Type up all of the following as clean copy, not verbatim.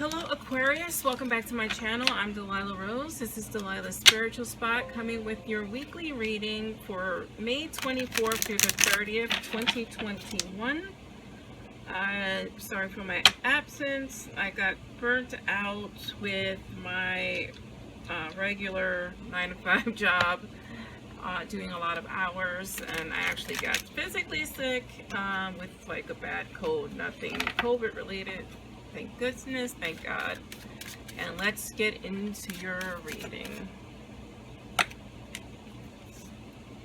Hello Aquarius, welcome back to my channel. I'm Delilah Rose. This is Delilah's Spiritual Spot, coming with your weekly reading for May 24th through the 30th, 2021. Sorry for my absence. I got burnt out with my regular 9-to-5 job, doing a lot of hours, and I actually got physically sick with like a bad cold, nothing COVID related. Thank goodness, thank God. And let's get into your reading.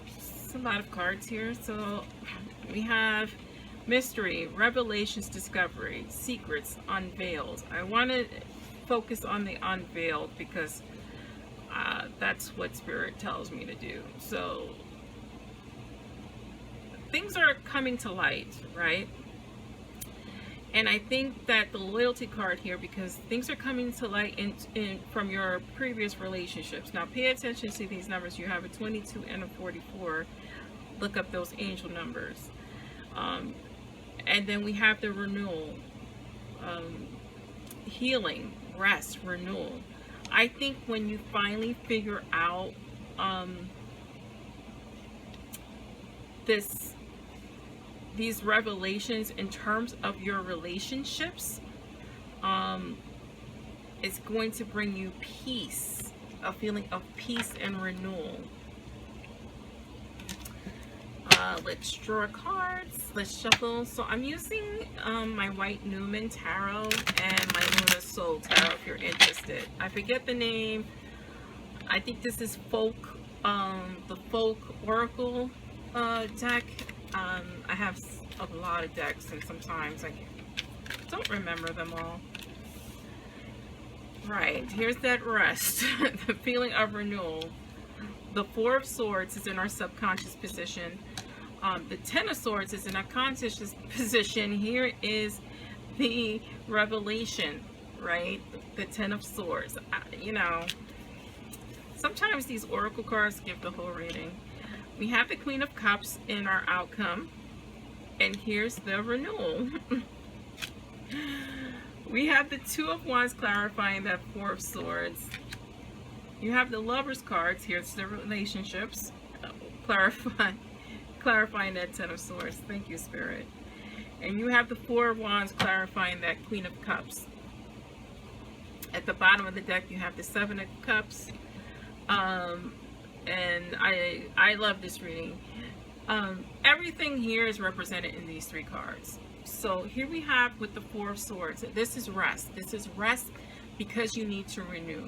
It's a lot of cards here. So we have mystery, revelations, discovery, secrets, unveiled. I want to focus on the unveiled because that's what Spirit tells me to do. So things are coming to light, right? And I think that the loyalty card here, because things are coming to light from your previous relationships. Now pay attention to these numbers. You have a 22 and a 44. Look up those angel numbers. And then we have the renewal, healing, rest, renewal. I think when you finally figure out these revelations in terms of your relationships, it's going to bring you peace, a feeling of peace and renewal. Let's draw cards, let's shuffle. So I'm using my White Newman Tarot and my Luna Soul Tarot if you're interested. I forget the name. I think this is the Folk Oracle deck. I have a lot of decks, and sometimes I don't remember them all. Right, here's that rest, the feeling of renewal. The Four of Swords is in our subconscious position. The Ten of Swords is in our conscious position. Here is the revelation, right? The Ten of Swords. You know, sometimes these oracle cards give the whole reading. We have the Queen of Cups in our outcome, and here's the renewal. We have the Two of Wands clarifying that Four of Swords. You have the Lovers cards. Here's the relationships, clarifying that Ten of Swords. Thank you, Spirit. And you have the Four of Wands clarifying that Queen of Cups. At the bottom of the deck, you have the Seven of Cups. And I love this reading. Everything here is represented in these three cards. So here we have with the Four of Swords, this is rest. This is rest because you need to renew.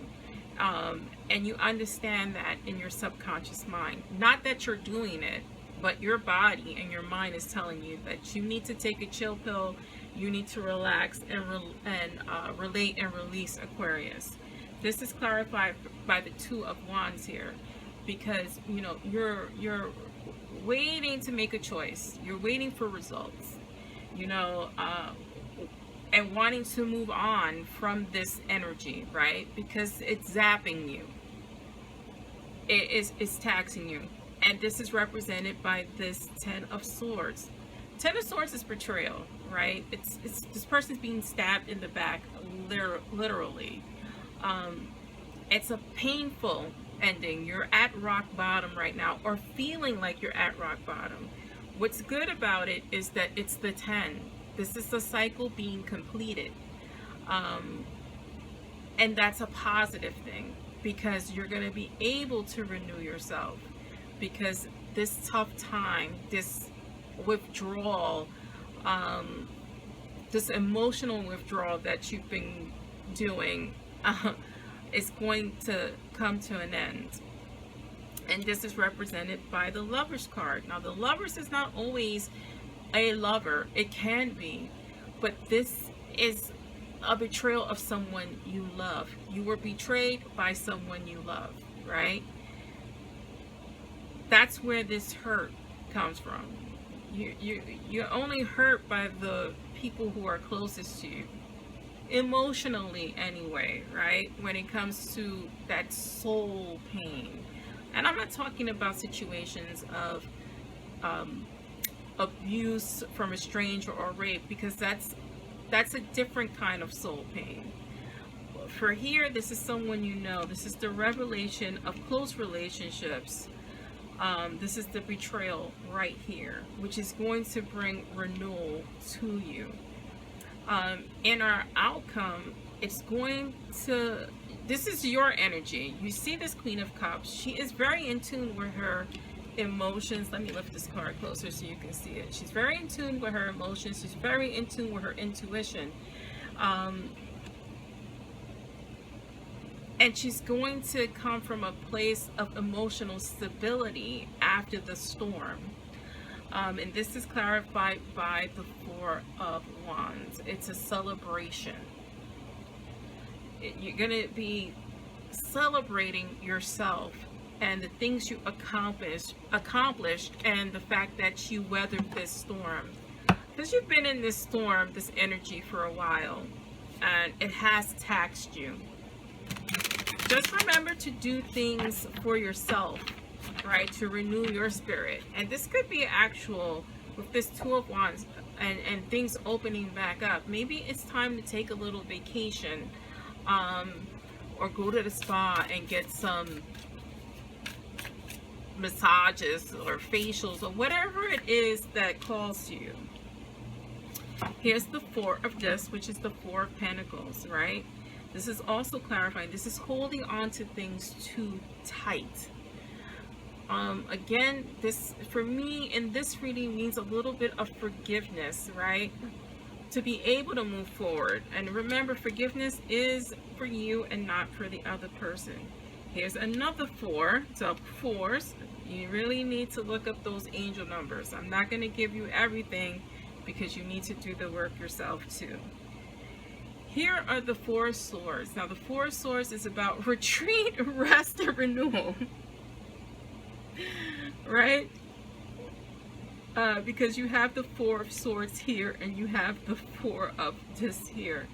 And you understand that in your subconscious mind. Not that you're doing it, but your body and your mind is telling you that you need to take a chill pill. You need to relax and relate and release, Aquarius. This is clarified by the Two of Wands here. Because, you know, you're waiting to make a choice. You're waiting for results, you know, and wanting to move on from this energy, right? Because it's zapping you. It's taxing you. And this is represented by this Ten of Swords. Ten of Swords is betrayal, right? It's this person's being stabbed in the back, literally. It's a painful ending. You're at rock bottom right now, or feeling like you're at rock bottom. What's good about it is that it's the 10. This is the cycle being completed, and that's a positive thing, because you're going to be able to renew yourself, because this tough time, this withdrawal, this emotional withdrawal that you've been doing, is going to come to an end. And this is represented by the Lovers card. Now the Lovers is not always a lover. It can be, but this is a betrayal of someone you love. You were betrayed by someone you love, right? That's where this hurt comes from. You're only hurt by the people who are closest to you. Emotionally anyway, right? When it comes to that soul pain. And I'm not talking about situations of abuse from a stranger or rape, because that's a different kind of soul pain. for here, this is someone you know. This is the revelation of close relationships. This is the betrayal right here, which is going to bring renewal to you. In our outcome, it's going to, this is your energy. You see this Queen of Cups. She is very in tune with her emotions. Let me lift this card closer so you can see it. She's very in tune with her emotions. She's very in tune with her intuition. And she's going to come from a place of emotional stability after the storm. And this is clarified by the Four of Wands. It's a celebration. You're going to be celebrating yourself and the things you accomplished, and the fact that you weathered this storm. Because you've been in this storm, this energy for a while, and it has taxed you. Just remember to do things for yourself, right? To renew your spirit. And this could be actual, with this Two of Wands and things opening back up. Maybe it's time to take a little vacation, or go to the spa and get some massages or facials or whatever it is that calls to you. Here's the Four of Discs, which is the Four of Pentacles, right? This is also clarifying. This is holding on to things too tight. Again, this, for me, in this reading means a little bit of forgiveness, right? To be able to move forward. And remember, forgiveness is for you and not for the other person. Here's another four. So fours, you really need to look up those angel numbers. I'm not going to give you everything because you need to do the work yourself too. Here are the Four of Swords. Now the Four of Swords is about retreat, rest, and renewal. Right? Because you have the Four of Swords here and you have the Four of Discs here.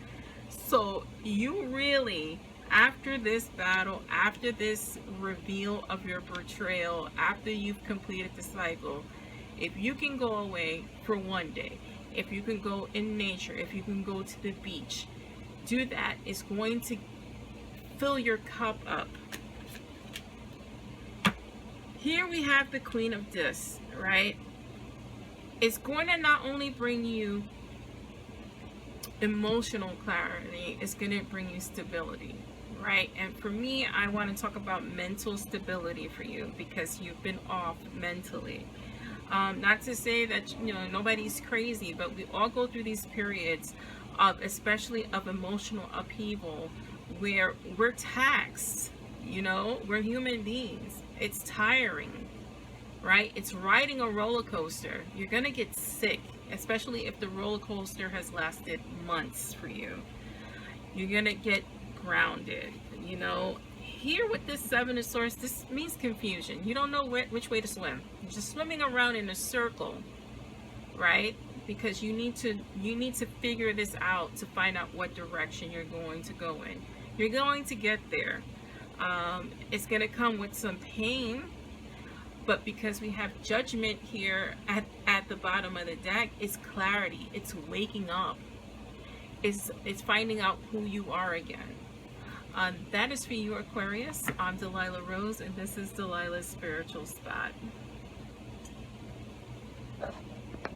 So you really, after this battle, after this reveal of your betrayal, after you've completed the cycle, if you can go away for one day, if you can go in nature, if you can go to the beach, do that. It's going to fill your cup up. Here we have the Queen of Discs, right? It's going to not only bring you emotional clarity, it's going to bring you stability, right? And for me, I want to talk about mental stability for you because you've been off mentally. Not to say that, you know, nobody's crazy, but we all go through these periods of, especially of emotional upheaval, where we're taxed, you know, we're human beings. It's tiring, right? It's riding a roller coaster. You're going to get sick, especially if the roller coaster has lasted months for you. You're going to get grounded, you know. Here with this Seven of Swords, this means confusion. You don't know which way to swim. You're just swimming around in a circle, right? Because you need to figure this out to find out what direction you're going to go in. You're going to get there. It's going to come with some pain, but because we have Judgment here at the bottom of the deck, it's clarity. It's waking up. It's finding out who you are again. That is for you, Aquarius. I'm Delilah Rose, and this is Delilah's Spiritual Spot.